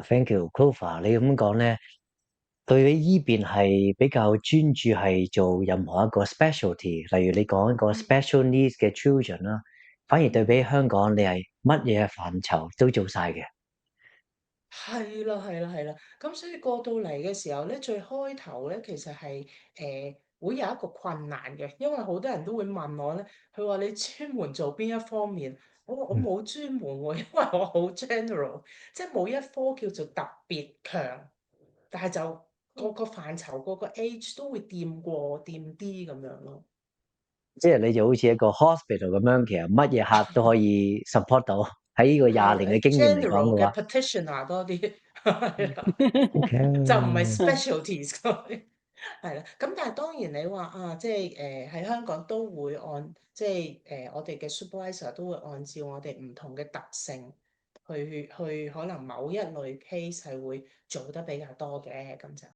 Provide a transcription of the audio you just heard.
Thank you, Clover。你咁講咧，對你依邊係比較專注係做任何一個 specialty，例如你講一個 嗯 special needs 嘅 children 啦，反而對比嗯。香港，你係乜嘢範疇都做晒嘅。係啦，係啦，係啦。咁所以過到嚟嘅時候咧，最開頭咧，其實係會有一個困難嘅，因為好多人都會問我咧，佢話你專門做邊一方面？我嗯，冇專門喎，因為我好 general，即係冇一科叫做特別強，但係就個範疇個 age 都會掂過掂啲咁樣咯。即係你就好似一個 hospital 咁樣，其實乜嘢客都可以 support 到。喺呢個廿係啦年嘅經驗嚟講，general 嘅 嘅話 practitioner 多啲，係啦，就唔係 ，OK，specialties 嗰啲。係啦，咁但係當然你話啊，即係喺香港都會按即係我哋嘅 supervisor 都會按照我哋唔同嘅特性去可能某一類 case 係會做得比較多嘅，咁就。